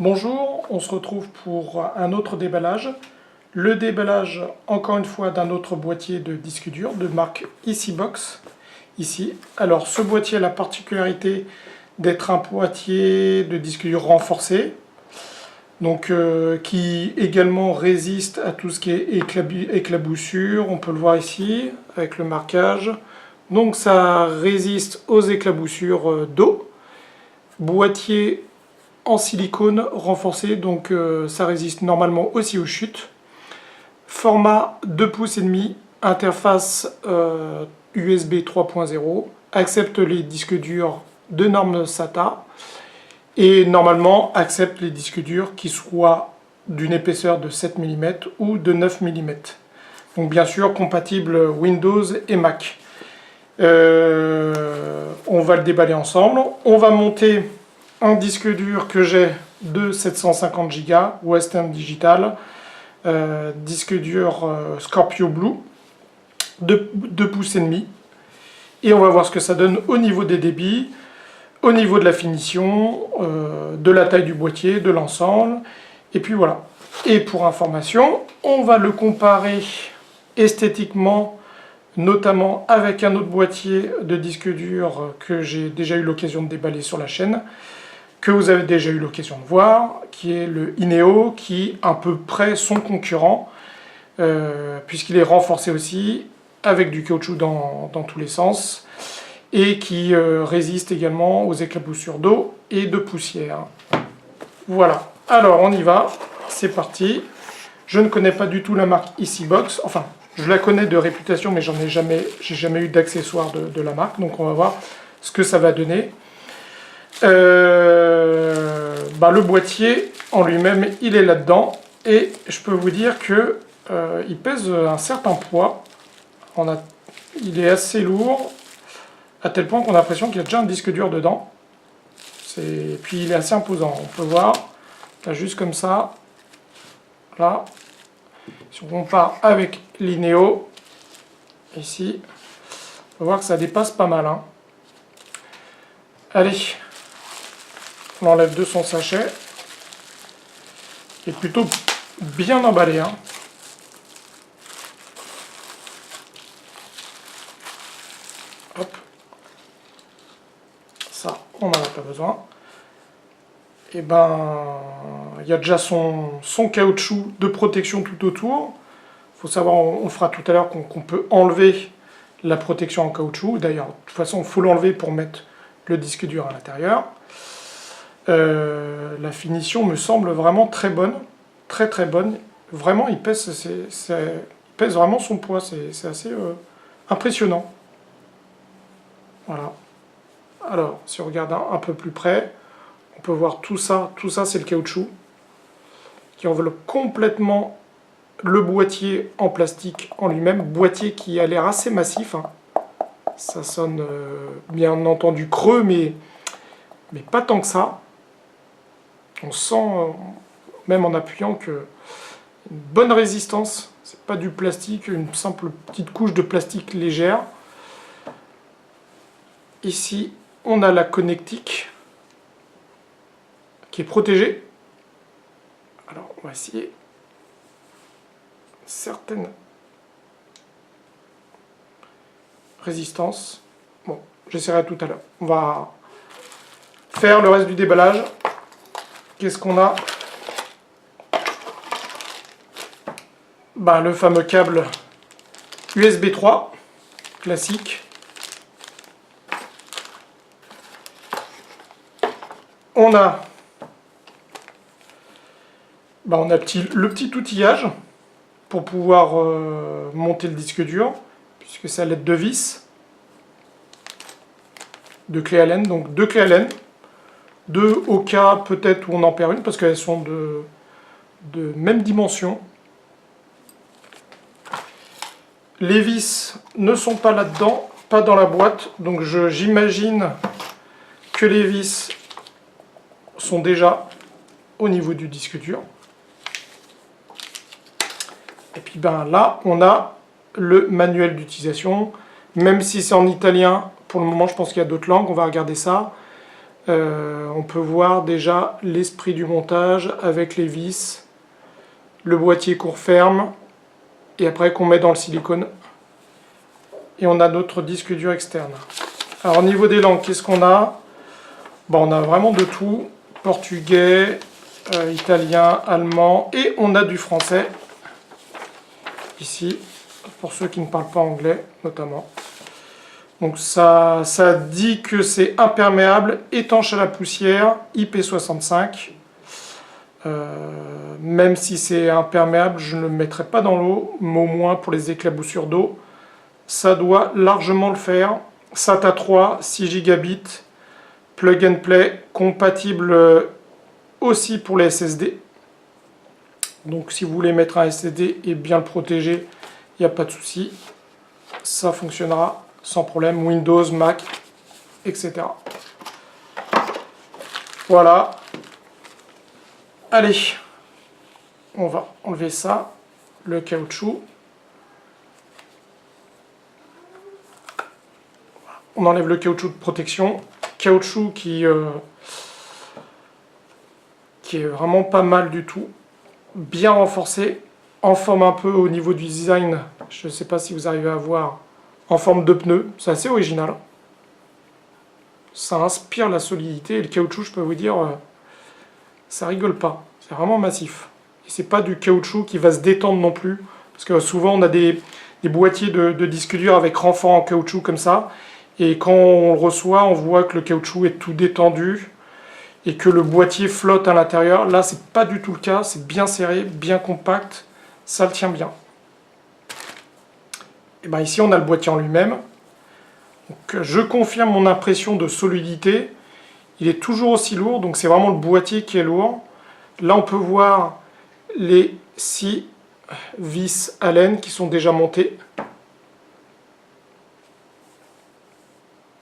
Bonjour, on se retrouve pour un autre déballage. Le déballage, encore une fois, d'un autre boîtier de disque dur de marque EasyBox. Ici. Alors, ce boîtier a la particularité d'être un boîtier de disque dur renforcé, donc qui également résiste à tout ce qui est éclaboussure. On peut le voir ici avec le marquage. Donc, ça résiste aux éclaboussures d'eau. Boîtier en silicone renforcé, donc ça résiste normalement aussi aux chutes. Format 2,5 pouces, interface USB 3.0, accepte les disques durs de norme SATA et normalement accepte les disques durs qui soient d'une épaisseur de 7 mm ou de 9 mm. Donc bien sûr compatible Windows et Mac. On va le déballer ensemble. On va monter un disque dur que j'ai de 750 Go, Western Digital, disque dur Scorpio Blue, 2,5 pouces. Et on va voir ce que ça donne au niveau des débits, au niveau de la finition, de la taille du boîtier, de l'ensemble. Et puis voilà. Et pour information, on va le comparer esthétiquement, notamment avec un autre boîtier de disque dur que j'ai déjà eu l'occasion de déballer sur la chaîne, que vous avez déjà eu l'occasion de voir, qui est le Ineo, qui est à peu près son concurrent, puisqu'il est renforcé aussi, avec du caoutchouc dans tous les sens, et qui résiste également aux éclaboussures d'eau et de poussière. Voilà, alors on y va, c'est parti. Je ne connais pas du tout la marque EasyBox, enfin, je la connais de réputation, mais j'ai jamais eu d'accessoires de la marque, donc on va voir ce que ça va donner. Le boîtier en lui-même, il est là-dedans, et je peux vous dire que il pèse un certain poids. Il est assez lourd, à tel point qu'on a l'impression qu'il y a déjà un disque dur dedans. Puis il est assez imposant, on peut voir, là, juste comme ça, là, si on compare avec l'Ineo, ici, on peut voir que ça dépasse pas mal, hein. Allez, on l'enlève de son sachet, qui est plutôt bien emballé, hein. Hop. Ça, on n'en a pas besoin. Et il y a déjà son caoutchouc de protection tout autour. Il faut savoir, on fera tout à l'heure qu'on peut enlever la protection en caoutchouc. D'ailleurs, de toute façon, il faut l'enlever pour mettre le disque dur à l'intérieur. La finition me semble vraiment très bonne, très très bonne. Vraiment, il pèse vraiment son poids, c'est assez impressionnant. Voilà. Alors, si on regarde un peu plus près, on peut voir tout ça c'est le caoutchouc qui enveloppe complètement le boîtier en plastique en lui-même, boîtier qui a l'air assez massif, hein. Ça sonne bien entendu creux, mais pas tant que ça. On sent, même en appuyant, que une bonne résistance. C'est pas du plastique, une simple petite couche de plastique légère. Ici, on a la connectique qui est protégée. Alors, on va essayer certaines résistances. Bon, j'essaierai tout à l'heure. On va faire le reste du déballage. Qu'est-ce qu'on a? Le fameux câble USB 3 classique. On a le petit outillage pour pouvoir monter le disque dur, puisque c'est à l'aide de vis, de clés Allen, donc deux clés Allen, deux au cas peut-être où on en perd une, parce qu'elles sont de même dimension. Les vis ne sont pas là-dedans, pas dans la boîte, donc j'imagine que les vis sont déjà au niveau du disque dur. Et puis là, on a le manuel d'utilisation, même si c'est en italien, pour le moment je pense qu'il y a d'autres langues, on va regarder ça. On peut voir déjà l'esprit du montage avec les vis, le boîtier qu'on referme et après qu'on met dans le silicone. Et on a notre disque dur externe. Alors au niveau des langues, qu'est-ce qu'on a? Bon, on a vraiment de tout. Portugais, italien, allemand et on a du français. Ici, pour ceux qui ne parlent pas anglais notamment. Donc ça dit que c'est imperméable, étanche à la poussière, IP65. Même si c'est imperméable, je ne le mettrai pas dans l'eau, mais au moins pour les éclaboussures d'eau, ça doit largement le faire. SATA 3, 6 gigabits, plug and play, compatible aussi pour les SSD. Donc si vous voulez mettre un SSD et bien le protéger, il n'y a pas de souci. Ça fonctionnera sans problème, Windows, Mac, etc. Voilà. Allez, on va enlever ça, le caoutchouc. On enlève le caoutchouc de protection. Caoutchouc qui est vraiment pas mal du tout. Bien renforcé, en forme un peu au niveau du design. Je ne sais pas si vous arrivez à voir. En forme de pneu, c'est assez original. Ça inspire la solidité et le caoutchouc, je peux vous dire, ça rigole pas. C'est vraiment massif. Et c'est pas du caoutchouc qui va se détendre non plus. Parce que souvent on a des boîtiers de disques durs avec renfort en caoutchouc comme ça. Et quand on le reçoit, on voit que le caoutchouc est tout détendu et que le boîtier flotte à l'intérieur. Là, c'est pas du tout le cas. C'est bien serré, bien compact. Ça le tient bien. Et bien ici, on a le boîtier en lui-même. Donc, je confirme mon impression de solidité. Il est toujours aussi lourd, donc c'est vraiment le boîtier qui est lourd. Là, on peut voir les 6 vis Allen qui sont déjà montées.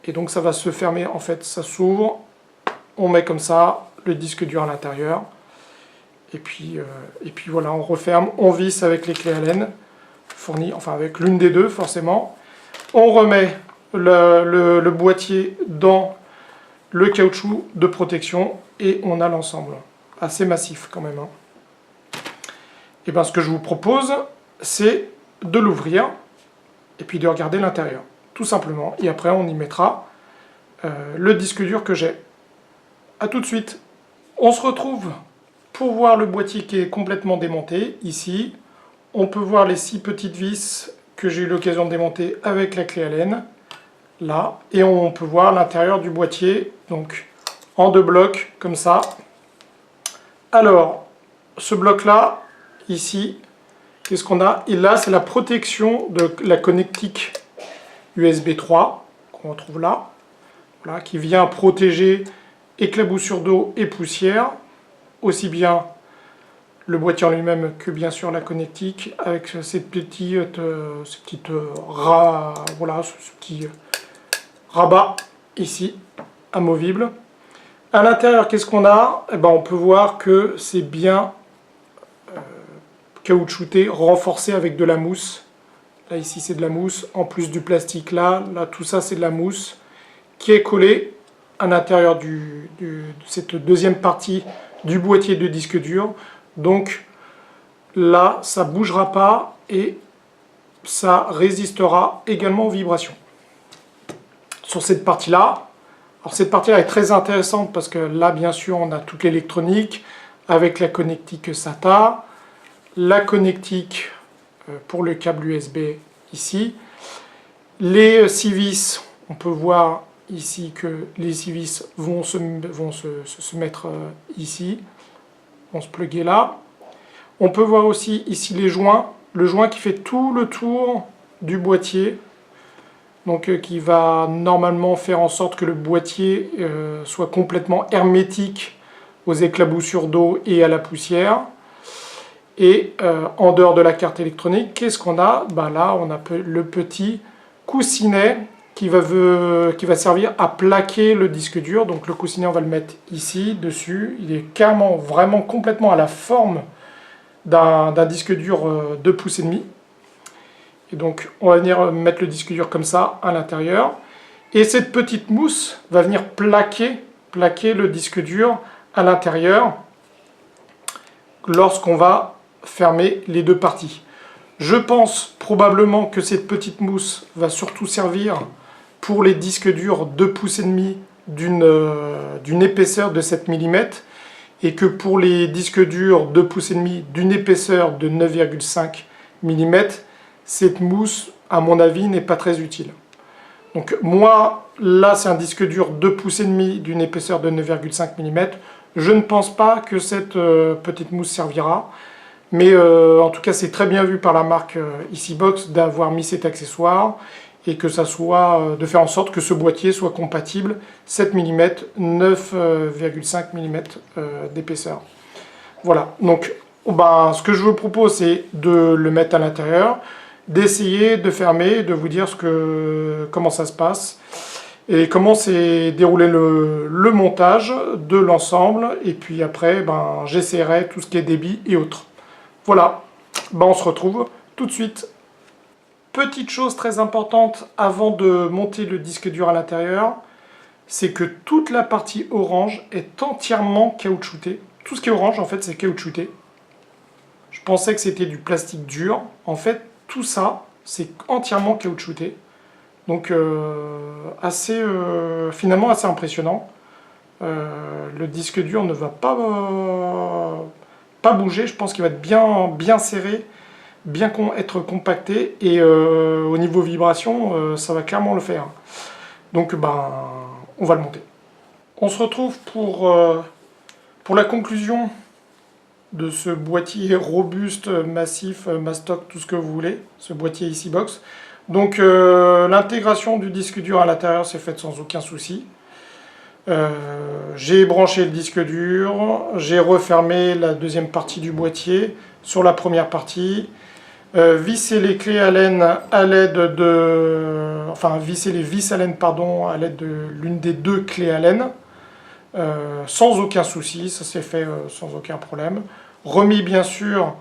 Et donc ça va se fermer, en fait, ça s'ouvre. On met comme ça le disque dur à l'intérieur. Et puis voilà, on referme, on visse avec les clés Allen. Fourni, enfin avec l'une des deux forcément. On remet le boîtier dans le caoutchouc de protection et on a l'ensemble. Assez massif quand même. Et bien ce que je vous propose, c'est de l'ouvrir et puis de regarder l'intérieur, tout simplement. Et après on y mettra le disque dur que j'ai. A tout de suite. On se retrouve pour voir le boîtier qui est complètement démonté, ici. On peut voir les 6 petites vis que j'ai eu l'occasion de démonter avec la clé Allen, là. Et on peut voir l'intérieur du boîtier, donc en 2 blocs, comme ça. Alors, ce bloc-là, ici, qu'est-ce qu'on a? Et là, c'est la protection de la connectique USB 3, qu'on retrouve là, voilà, qui vient protéger éclaboussures d'eau et poussière, aussi bien le boîtier en lui-même que bien sûr la connectique avec ces petites voilà, ce petit rabat ici amovible. À l'intérieur, qu'est-ce qu'on a? Eh ben, on peut voir que c'est bien caoutchouté, renforcé avec de la mousse. Là ici c'est de la mousse, en plus du plastique là tout ça c'est de la mousse qui est collée à l'intérieur de cette deuxième partie du boîtier de disque dur. Donc là, ça ne bougera pas et ça résistera également aux vibrations. Sur cette partie-là, alors cette partie-là est très intéressante parce que là, bien sûr, on a toute l'électronique avec la connectique SATA, la connectique pour le câble USB ici, les 6 vis, on peut voir ici que les 6 vis vont se mettre ici, vont se plugger là. On peut voir aussi ici les joints, le joint qui fait tout le tour du boîtier, donc qui va normalement faire en sorte que le boîtier soit complètement hermétique aux éclaboussures d'eau et à la poussière. Et en dehors de la carte électronique, qu'est-ce qu'on a? Ben là, on a le petit coussinet qui va servir à plaquer le disque dur. Donc le coussinet, on va le mettre ici, dessus. Il est carrément, vraiment complètement à la forme d'un disque dur 2,5 pouces. Et donc on va venir mettre le disque dur comme ça à l'intérieur. Et cette petite mousse va venir plaquer plaquer le disque dur à l'intérieur lorsqu'on va fermer les deux parties. Je pense probablement que cette petite mousse va surtout servir pour les disques durs 2,5 pouces d'une épaisseur de 7 mm et que pour les disques durs 2,5 pouces d'une épaisseur de 9,5 mm, cette mousse, à mon avis, n'est pas très utile. Donc moi, là, c'est un disque dur 2,5 pouces d'une épaisseur de 9,5 mm. Je ne pense pas que cette petite mousse servira. Mais en tout cas, c'est très bien vu par la marque EasyBox d'avoir mis cet accessoire et que ça soit, de faire en sorte que ce boîtier soit compatible 7 mm, 9,5 mm d'épaisseur. Voilà, donc ce que je vous propose, c'est de le mettre à l'intérieur, d'essayer de fermer, de vous dire comment ça se passe et comment s'est déroulé le montage de l'ensemble. Et puis après, j'essaierai tout ce qui est débit et autres. Voilà, on se retrouve tout de suite. Petite chose très importante avant de monter le disque dur à l'intérieur, c'est que toute la partie orange est entièrement caoutchoutée. Tout ce qui est orange, en fait, c'est caoutchouté. Je pensais que c'était du plastique dur. En fait, tout ça, c'est entièrement caoutchouté. Donc, finalement assez impressionnant. Le disque dur ne va pas bouger. Je pense qu'il va être bien serré, bien être compacté. Et au niveau vibration, ça va clairement le faire. Donc, on va le monter. On se retrouve pour la conclusion de ce boîtier robuste, massif, mastoc, tout ce que vous voulez, ce boîtier EasyBox. Donc l'intégration du disque dur à l'intérieur s'est faite sans aucun souci. J'ai branché le disque dur, j'ai refermé la deuxième partie du boîtier sur la première partie, vissé les clés Allen à l'aide de... Enfin, vissé les vis Allen, pardon, à l'aide de l'une des deux clés Allen. Sans aucun souci, ça s'est fait sans aucun problème. Remis bien sûr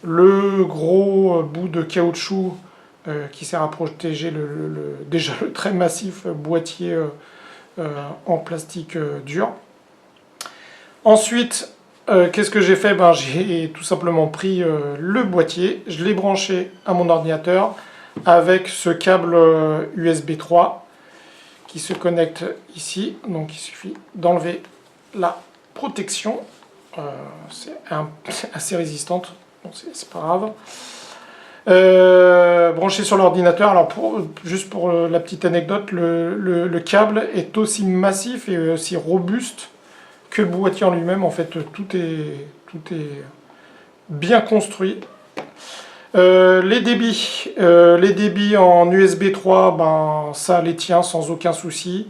le gros bout de caoutchouc qui sert à protéger déjà le très massif boîtier en plastique dur. Ensuite, qu'est-ce que j'ai fait? J'ai tout simplement pris le boîtier, je l'ai branché à mon ordinateur avec ce câble USB 3 qui se connecte ici. Donc il suffit d'enlever la protection. C'est assez résistante, bon, c'est pas grave. Branché sur l'ordinateur. Alors juste pour la petite anecdote, le câble est aussi massif et aussi robuste que le boîtier en lui-même. En fait, tout est bien construit. Les débits en USB 3, ça les tient sans aucun souci.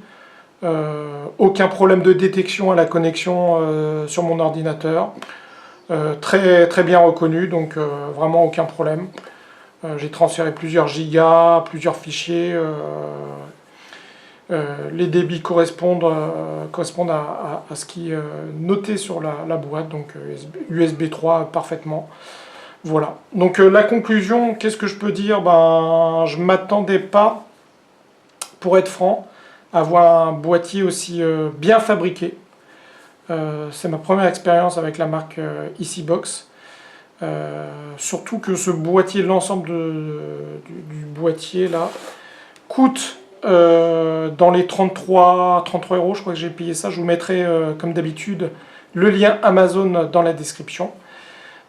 Aucun problème de détection à la connexion sur mon ordinateur. Très, très bien reconnu, donc vraiment aucun problème. J'ai transféré plusieurs gigas, plusieurs fichiers. Les débits correspondent à ce qui est noté sur la boîte, donc USB 3 parfaitement. Voilà. Donc la conclusion, qu'est-ce que je peux dire? Je ne m'attendais pas, pour être franc, à avoir un boîtier aussi bien fabriqué. C'est ma première expérience avec la marque EasyBox. Surtout que ce boîtier, l'ensemble du boîtier là, coûte dans les 33 €, je crois que j'ai payé ça. Je vous mettrai comme d'habitude le lien Amazon dans la description.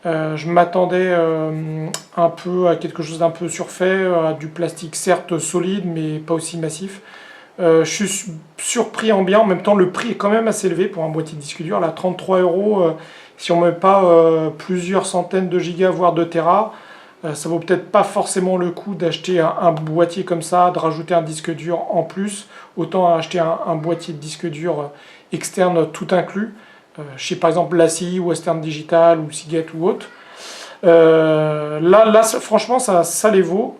Je m'attendais un peu à quelque chose d'un peu surfait, à du plastique certes solide mais pas aussi massif. Je suis surpris en bien, en même temps le prix est quand même assez élevé pour un boîtier de disque dur, là 33 €, si on ne met pas plusieurs centaines de gigas voire de Tera, ça vaut peut-être pas forcément le coup d'acheter un boîtier comme ça, de rajouter un disque dur en plus, autant acheter un boîtier de disque dur externe tout inclus, chez par exemple LaCie, Western Digital ou Seagate ou autre. Là franchement ça les vaut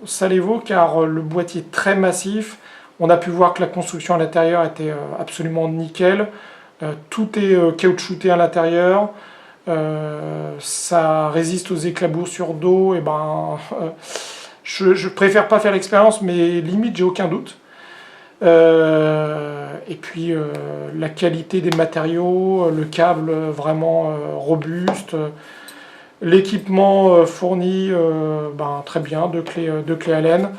car le boîtier est très massif. On a pu voir que la construction à l'intérieur était absolument nickel. Tout est caoutchouté à l'intérieur. Ça résiste aux éclaboussures d'eau. Je préfère pas faire l'expérience, mais limite j'ai aucun doute. Et puis la qualité des matériaux, le câble vraiment robuste, l'équipement fourni très bien, de clés Allen.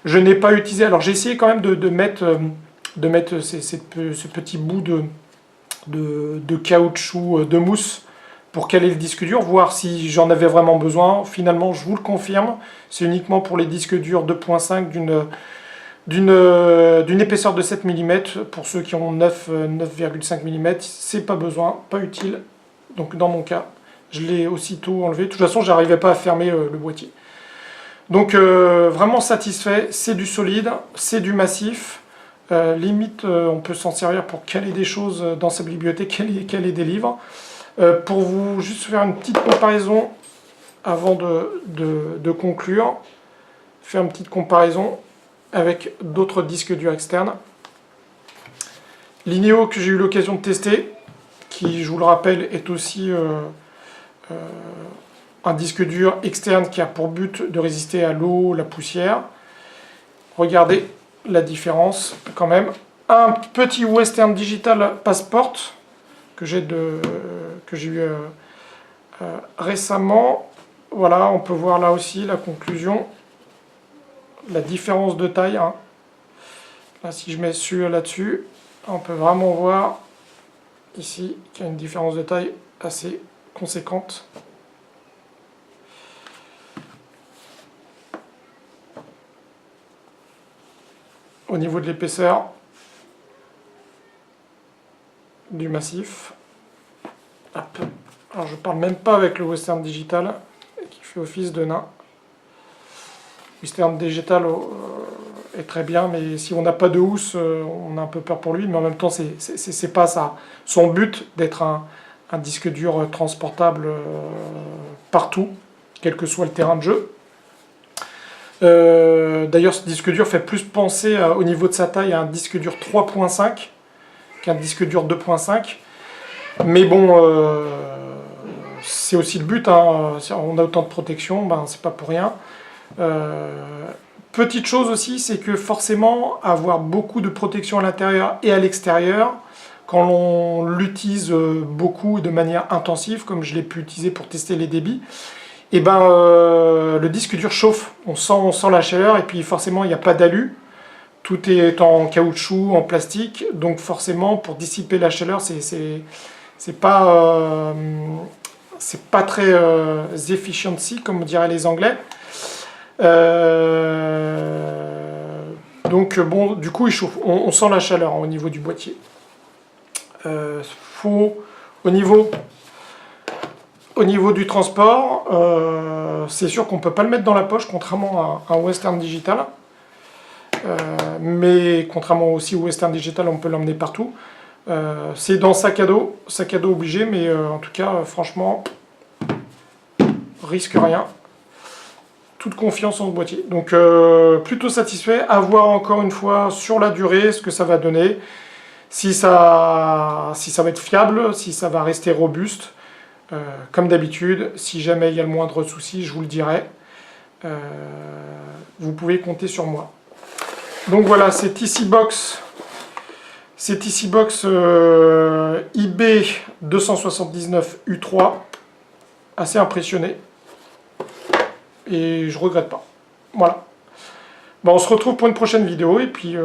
Je n'ai pas utilisé, alors j'ai essayé quand même de mettre ce petit bout de caoutchouc, de mousse pour caler le disque dur, voir si j'en avais vraiment besoin. Finalement, je vous le confirme, c'est uniquement pour les disques durs 2.5 d'une épaisseur de 7 mm. Pour ceux qui ont 9,5 mm, c'est pas besoin, pas utile. Donc dans mon cas, je l'ai aussitôt enlevé. De toute façon, j'arrivais pas à fermer le boîtier. Donc vraiment satisfait, c'est du solide, c'est du massif. Limite, on peut s'en servir pour caler des choses dans sa bibliothèque, caler des livres. Pour vous juste faire une petite comparaison avant de conclure, faire une petite comparaison avec d'autres disques durs externes. L'Ineo que j'ai eu l'occasion de tester, qui, je vous le rappelle, est aussi un disque dur externe qui a pour but de résister à l'eau, la poussière. Regardez la différence quand même. Un petit Western Digital Passport que j'ai eu récemment. Voilà, on peut voir là aussi la conclusion, la différence de taille. Hein. Là, si je mets celui là-dessus, on peut vraiment voir ici qu'il y a une différence de taille assez conséquente. Au niveau de l'épaisseur du massif. Hop. Alors je parle même pas avec le Western Digital qui fait office de nain. Western Digital est très bien, mais si on n'a pas de housse, on a un peu peur pour lui, mais en même temps c'est pas ça. Son but d'être un disque dur transportable partout, quel que soit le terrain de jeu. D'ailleurs, ce disque dur fait plus penser au niveau de sa taille à un disque dur 3.5 qu'un disque dur 2.5. Mais bon, c'est aussi le but, hein. Si on a autant de protection, ben, c'est pas pour rien. Petite chose aussi, c'est que forcément, avoir beaucoup de protection à l'intérieur et à l'extérieur, quand on l'utilise beaucoup de manière intensive, comme je l'ai pu utiliser pour tester les débits, et ben le disque dur chauffe, on sent la chaleur, et puis forcément il n'y a pas d'alu, tout est en caoutchouc, en plastique, donc forcément pour dissiper la chaleur, c'est pas très efficiency, comme diraient les Anglais. Donc bon, du coup il chauffe, on sent la chaleur au niveau du boîtier. Au niveau du transport, c'est sûr qu'on ne peut pas le mettre dans la poche, contrairement à un Western Digital. Mais contrairement aussi au Western Digital, on peut l'emmener partout. C'est dans sac à dos obligé, mais en tout cas, franchement, risque rien. Toute confiance en ce boîtier. Donc plutôt satisfait. À voir encore une fois sur la durée ce que ça va donner. Si ça va être fiable, si ça va rester robuste. Comme d'habitude, si jamais il y a le moindre souci, je vous le dirai. Vous pouvez compter sur moi. Donc voilà, c'est TC-Box IB 279 U3. Assez impressionné. Et je regrette pas. Voilà. Bon, on se retrouve pour une prochaine vidéo et puis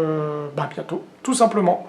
bientôt, tout simplement.